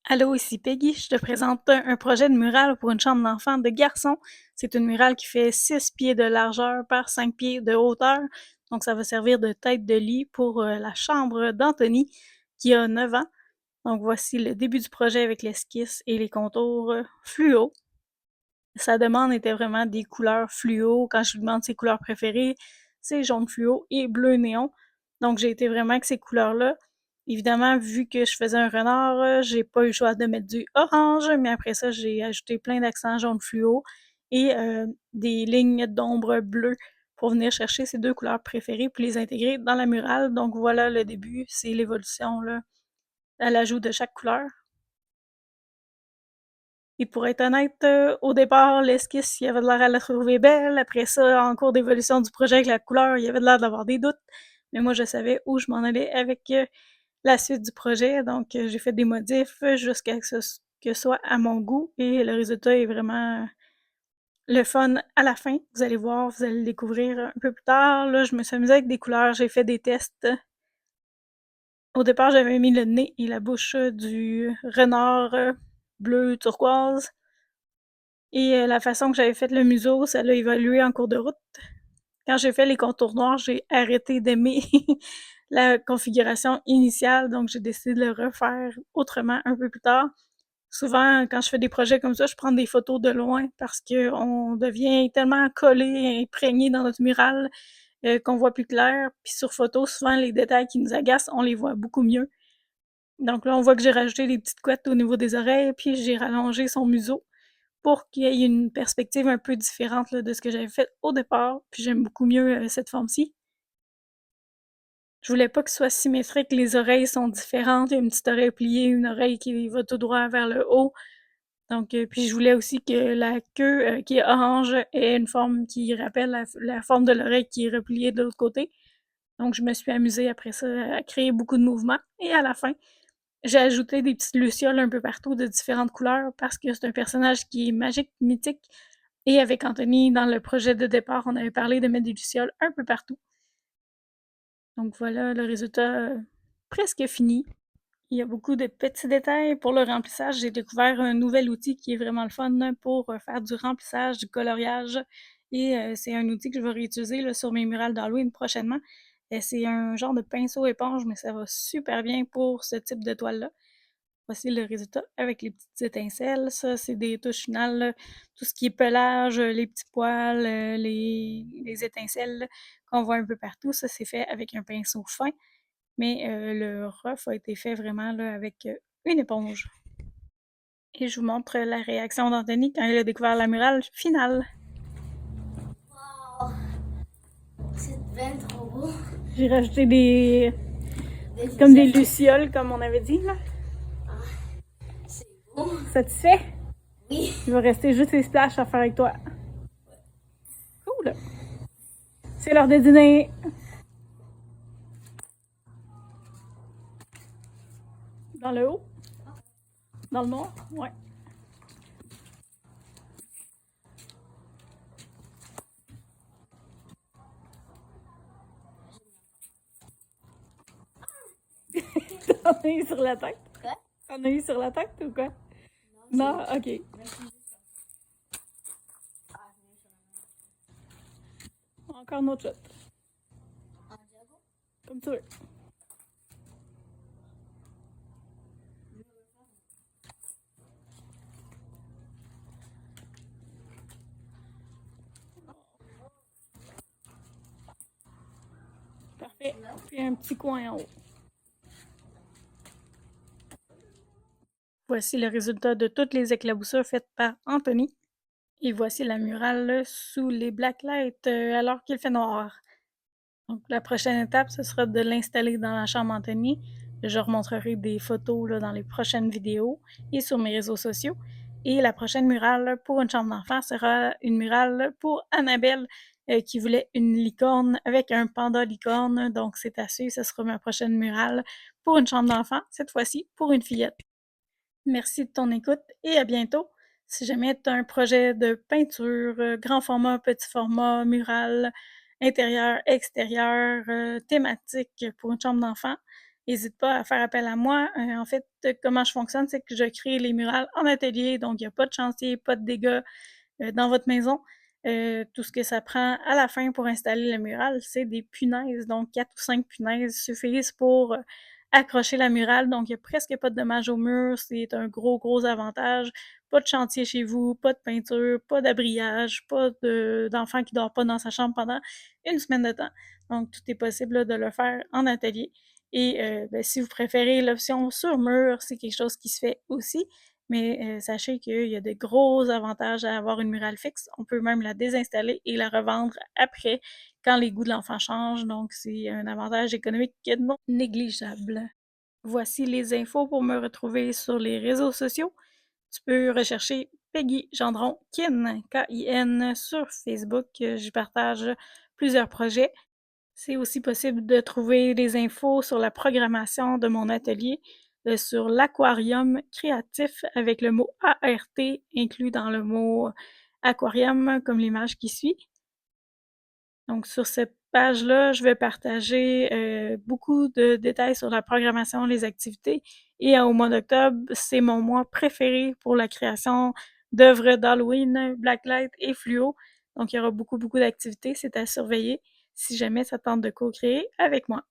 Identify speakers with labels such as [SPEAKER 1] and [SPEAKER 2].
[SPEAKER 1] Allô, ici Peggy. Je te présente un projet de mural pour une chambre d'enfant de garçon. C'est une murale qui fait 6 pieds de largeur par 5 pieds de hauteur. Donc, ça va servir de tête de lit pour la chambre d'Anthony, qui a 9 ans. Donc, voici le début du projet avec l'esquisse et les contours fluo. Sa demande était vraiment des couleurs fluo. Quand je lui demande ses couleurs préférées, c'est jaune fluo et bleu néon. Donc, j'ai été vraiment avec ces couleurs-là. Évidemment, vu que je faisais un renard, j'ai pas eu le choix de mettre du orange, mais après ça, j'ai ajouté plein d'accents jaune fluo et des lignes d'ombre bleues pour venir chercher ces deux couleurs préférées puis les intégrer dans la murale. Donc voilà le début, c'est l'évolution là, à l'ajout de chaque couleur. Et pour être honnête, au départ, l'esquisse, il avait de l'air à la trouver belle. Après ça, en cours d'évolution du projet avec la couleur, il avait de l'air d'avoir des doutes. Mais moi, je savais où je m'en allais avec la suite du projet. Donc, j'ai fait des modifs jusqu'à que ce soit à mon goût. Et le résultat est vraiment le fun à la fin. Vous allez voir, vous allez le découvrir un peu plus tard. Là, je me suis amusée avec des couleurs. J'ai fait des tests. Au départ, j'avais mis le nez et la bouche du renard bleu turquoise. Et la façon que j'avais fait le museau, ça l'a évolué en cours de route. Quand j'ai fait les contours noirs, j'ai arrêté d'aimer la configuration initiale, donc j'ai décidé de le refaire autrement un peu plus tard. Souvent, quand je fais des projets comme ça, je prends des photos de loin parce qu'on devient tellement collé, imprégné dans notre mural qu'on voit plus clair. Puis sur photo, souvent, les détails qui nous agacent, on les voit beaucoup mieux. Donc là, on voit que j'ai rajouté des petites couettes au niveau des oreilles, puis j'ai rallongé son museau pour qu'il y ait une perspective un peu différente là, de ce que j'avais fait au départ. Puis j'aime beaucoup mieux cette forme-ci. Je voulais pas que ce soit symétrique, les oreilles sont différentes. Il y a une petite oreille pliée, une oreille qui va tout droit vers le haut. Donc, puis je voulais aussi que la queue qui est orange ait une forme qui rappelle la forme de l'oreille qui est repliée de l'autre côté. Donc, je me suis amusée après ça à créer beaucoup de mouvements. Et à la fin, j'ai ajouté des petites lucioles un peu partout de différentes couleurs parce que c'est un personnage qui est magique, mythique. Et avec Anthony, dans le projet de départ, on avait parlé de mettre des lucioles un peu partout. Donc voilà le résultat presque fini. Il y a beaucoup de petits détails pour le remplissage. J'ai découvert un nouvel outil qui est vraiment le fun pour faire du remplissage, du coloriage. Et c'est un outil que je vais réutiliser là, sur mes murales d'Halloween prochainement. C'est un genre de pinceau éponge, mais ça va super bien pour ce type de toile-là. Voici le résultat avec les petites étincelles. Ça, c'est des touches finales, là. Tout ce qui est pelage, les petits poils, les étincelles qu'on voit un peu partout. Ça, c'est fait avec un pinceau fin, mais le rough a été fait vraiment là, avec une éponge. Et je vous montre la réaction d'Anthony quand il a découvert la murale finale.
[SPEAKER 2] Wow, c'est bien trop beau.
[SPEAKER 1] J'ai rajouté des
[SPEAKER 2] Des
[SPEAKER 1] comme des
[SPEAKER 2] lucioles.
[SPEAKER 1] lucioles, comme on avait dit, là.
[SPEAKER 2] C'est beau.
[SPEAKER 1] Satisfait?
[SPEAKER 2] Oui.
[SPEAKER 1] Il va rester juste les splashes à faire avec toi. Cool! C'est l'heure de dîner! Dans le haut? Dans le noir? Ouais. T'en as eu sur la tête?
[SPEAKER 2] Quoi?
[SPEAKER 1] T'en as eu sur la tête ou quoi?
[SPEAKER 2] Non,
[SPEAKER 1] Non? Ok. Encore une autre shot.
[SPEAKER 2] un diago.
[SPEAKER 1] Comme tu veux. Parfait. Puis un petit coin en haut. Voici le résultat de toutes les éclaboussures faites par Anthony. Et voici la murale sous les blacklights alors qu'il fait noir. Donc la prochaine étape, ce sera de l'installer dans la chambre Anthony. Je remontrerai des photos là, dans les prochaines vidéos et sur mes réseaux sociaux. Et la prochaine murale pour une chambre d'enfant sera une murale pour Annabelle qui voulait une licorne avec un panda licorne. Donc c'est à suivre, ce sera ma prochaine murale pour une chambre d'enfant, cette fois-ci pour une fillette. Merci de ton écoute et à bientôt. Si jamais tu as un projet de peinture, grand format, petit format, mural, intérieur, extérieur, thématique pour une chambre d'enfant, n'hésite pas à faire appel à moi. En fait, comment je fonctionne, c'est que je crée les murales en atelier, donc il n'y a pas de chantier, pas de dégâts dans votre maison. Tout ce que ça prend à la fin pour installer le mural, c'est des punaises. Donc, 4 ou 5 punaises suffisent pour accrocher la murale. Donc, il n'y a presque pas de dommages au mur. C'est un gros, gros avantage. Pas de chantier chez vous, pas de peinture, pas d'abrillage, pas d'enfant qui ne dort pas dans sa chambre pendant une semaine de temps. Donc, tout est possible là, de le faire en atelier. Et ben, si vous préférez l'option sur mur, c'est quelque chose qui se fait aussi. Mais sachez qu'il y a de gros avantages à avoir une murale fixe. On peut même la désinstaller et la revendre après, quand les goûts de l'enfant changent. Donc, c'est un avantage économique non négligeable. Voici les infos pour me retrouver sur les réseaux sociaux. Tu peux rechercher Peggy Gendron Kin, K-I-N, sur Facebook. J'y partage plusieurs projets. C'est aussi possible de trouver des infos sur la programmation de mon atelier sur l'aquarium créatif avec le mot ART inclus dans le mot aquarium comme l'image qui suit. Donc sur cette page-là, je vais partager beaucoup de détails sur la programmation, les activités. Et au mois d'octobre, c'est mon mois préféré pour la création d'œuvres d'Halloween, Blacklight et fluo. Donc il y aura beaucoup, beaucoup d'activités. C'est à surveiller si jamais ça tente de co-créer avec moi.